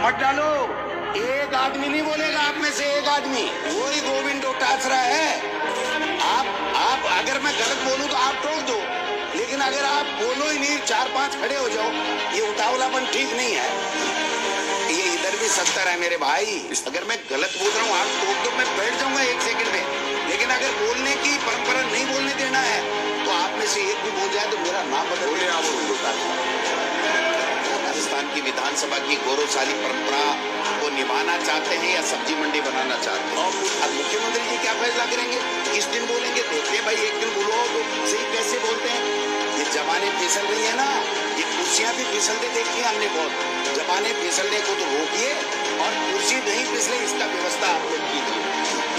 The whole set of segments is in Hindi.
मत डालो। एक आदमी नहीं बोलेगा आप में से, एक आदमी, वही गोविंद डोटासरा है। आप अगर मैं गलत बोलूं तो आप टोक दो, लेकिन अगर आप बोलो ही नहीं, 4-5 खड़े हो जाओ, ये उतावलापन ठीक नहीं है। ये इधर भी 70 है मेरे भाई। अगर मैं गलत बोल रहा हूँ आप टोक दो, मैं बैठ जाऊंगा 1 सेकंड में। लेकिन अगर बोलने की परंपरा नहीं बोलने देना है तो आप में से एक भी बोल जाए तो मेरा नाम बदल दे। आप राजस्थान की विधानसभा की गौरवशाली परंपरा को निभाना चाहते हैं या सब्जी मंडी बनाना चाहते हैं? और मुख्यमंत्री जी क्या फैसला करेंगे, किस दिन बोलेंगे? देखते हैं भाई, एक दिन बोलो तो सही कैसे बोलते हैं। ये जमाने फिसल रही है ना, ये कुर्सियां भी फिसलते देखी है हमने बहुत। जमाने फिसलने को तो रोकिए, और कुर्सी नहीं फिसले इसका व्यवस्था आप लोग कीजिए।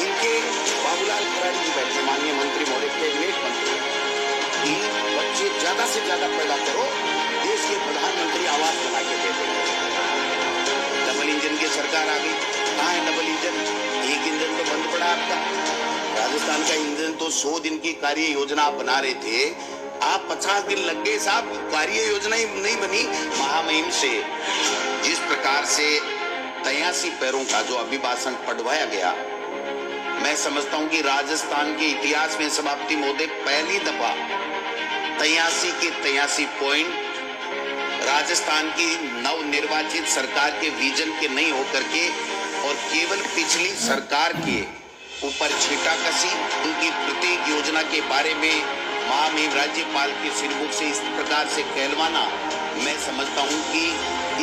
इनके बाबूलाल खराड़ी जी बैठे, माननीय मंत्री महोदय, कैबिनेट मंत्री, कि बच्चे ज्यादा से ज्यादा पैदा करो, देश के प्रधानमंत्री आवास बना के दे देंगे। डबल इंजन की सरकार आ गई, कहाँ है डबल इंजन? एक इंजन तो बंद पड़ा आपका। राजस्थान का इंजन तो 100 दिन की कार्य योजना आप बना रहे थे, आप 50 दिन लग गए साहब, कार्य योजना ही नहीं बनी। महामहिम से जिस प्रकार से 83 पैरों का जो अभिभाषण पढ़वाया गया, मैं समझता हूं कि राजस्थान के इतिहास में सभापति महोदय पहली दफा 83 के 83 पॉइंट राजस्थान की नवनिर्वाचित सरकार के विजन के नहीं होकर के और केवल पिछली सरकार के ऊपर छींटाकशी, उनकी प्रत्येक योजना के बारे में महामहिम राज्यपाल के सिरमुख से इस प्रकार से कहलवाना, मैं समझता हूं कि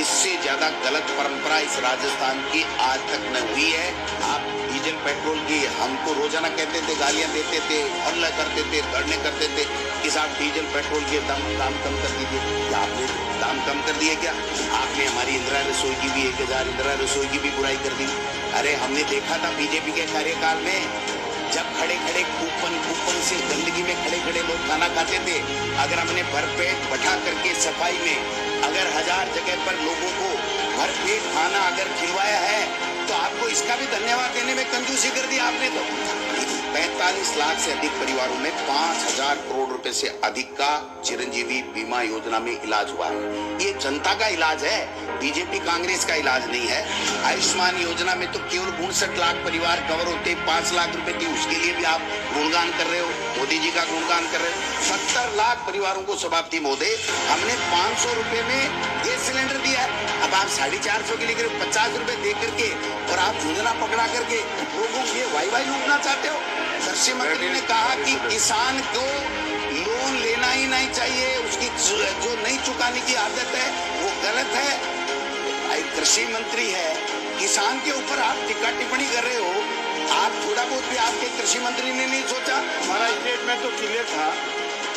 इससे ज्यादा गलत परंपरा इस राजस्थान की आज तक न हुई है। आप डीजल पेट्रोल की हमको रोजाना कहते थे, गालियां देते थे, हल्ला करते थे, धरने करते थे कि साहब डीजल पेट्रोल के दाम कम कर दीजिए। क्या आपने दाम कम कर दिए? क्या आपने हमारी इंदिरा रसोई की भी 1000 इंदिरा रसोई की भी बुराई कर दी? अरे हमने देखा था बीजेपी के कार्यकाल में, जब खड़े खड़े कूपन से गंदगी में खड़े खड़े लोग खाना खाते थे, अगर हमने भरपेट बैठा करके सफाई में अगर 1000 जगह पर लोगों को भरपेट खाना अगर खिलवाया है, तो आपको इसका भी धन्यवाद देने में कंजूसी कर दी आपने। तो 45 लाख से अधिक परिवारों में 5000 करोड़ रुपए से अधिक का चिरंजीवी बीमा योजना में इलाज हुआ है। ये जनता का इलाज है, बीजेपी कांग्रेस का इलाज नहीं है। आयुष्मान योजना में तो केवल 59 लाख परिवार कवर होते, 5 लाख रुपए की, उसके लिए भी आप गुणगान कर रहे हो, मोदी जी का गुणगान कर रहे हो। 70 लाख परिवारों को सभापति महोदय हमने 500 रुपए में गैस सिलेंडर दिया है। अब आप 450 के लिए 50 रुपए दे करके और आप योजना पकड़ा करके लोगों के वाई लूटना चाहते हो। कृषि मंत्री ने कहा कि किसान को लोन लेना ही नहीं चाहिए, उसकी जो नहीं चुकाने की आदत है वो गलत है। कृषि मंत्री है, किसान के ऊपर आप टीका टिप्पणी कर रहे हो। आप थोड़ा बहुत भी आपके कृषि मंत्री ने नहीं सोचा? हमारा स्टेटमेंट तो क्लियर था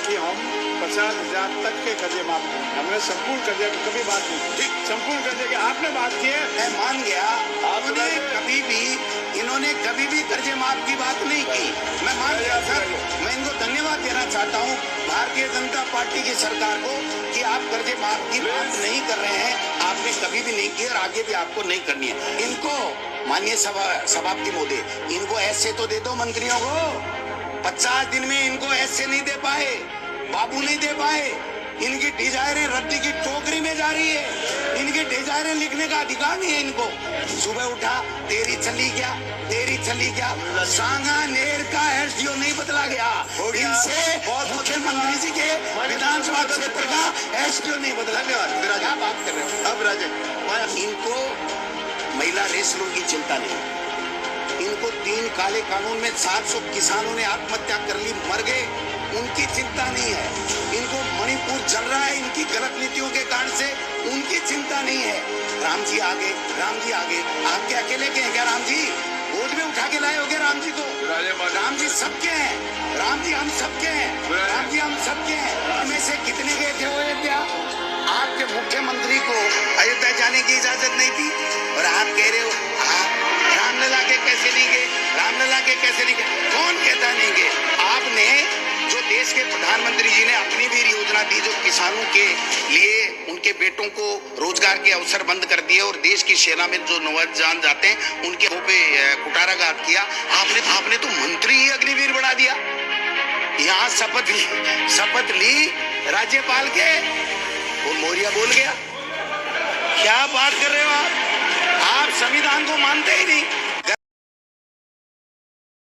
कि हम 50,000 तक के कर्जे माफ करेंगे। हमने संपूर्ण कर्जे की कभी बात नहीं, ठीक, संपूर्ण कर्जे की आपने बात की है, मैं मान गया। आपने इन्होंने कभी भी कर्जे माफ की बात नहीं की, मैं मान गया सर। मैं इनको धन्यवाद देना चाहता हूँ भारतीय जनता पार्टी की सरकार को कि आप कर्जे माफ की बात नहीं कर रहे हैं, आपने कभी भी नहीं की और आगे भी आपको नहीं करनी है। इनको माननीय सभापति महोदय, इनको ऐसे तो दे दो मंत्रियों को। 50 दिन में इनको ऐसे नहीं दे पाए, बाबू नहीं दे पाए। इनकी डिजायरें रद्दी की टोकरी में जा रही है, इनकी डिजायरें लिखने का अधिकार नहीं है इनको। सुबह उठा, तेरी चली क्या, सांगानेर का एसडीओ नहीं बदला गया, इनसे मुख्यमंत्री जी के विधानसभा क्षेत्र का एसडीओ नहीं बदला गया। क्या बात कर रहे हो? अब राजन, इनको महिला रेसलों की चिंता नहीं, इनको 3 काले कानून में 700 किसानों ने आत्महत्या कर ली, मर गए, उनकी चिंता नहीं है। इनको मणिपुर जल रहा है इनकी गलत नीतियों के कारण से, उनकी चिंता नहीं है। राम जी आगे, आपके अकेले के हैं क्या? राम जी गोद में उठा के लाए हो गए राम जी को? राम जी सबके हैं, राम जी हम सबके हैं, राम जी हम सबके हैं। इनमें से कितने गए थे अयोध्या? आपके मुख्यमंत्री को अयोध्या जाने की इजाजत नहीं थी और आप कह रहे हो आप रामलला के कैसे नहीं गए, रामलला के कैसे नहीं गए? कौन कहता नहीं गए? आपने जो देश के प्रधानमंत्री जी ने अपनी भी योजना दी, जो किसानों के लिए उनके बेटों को रोजगार के अवसर बंद कर दिए और देश की सेना में जो नौजवान जाते हैं उनके मुंह पे कुठाराघात किया, आपने तो मंत्री ही अग्निवीर बढ़ा दिया। यहाँ शपथ ली राज्यपाल के, वो मौर्य बोल गया। क्या बात कर रहे हो आप? संविधान को मानते ही नहीं।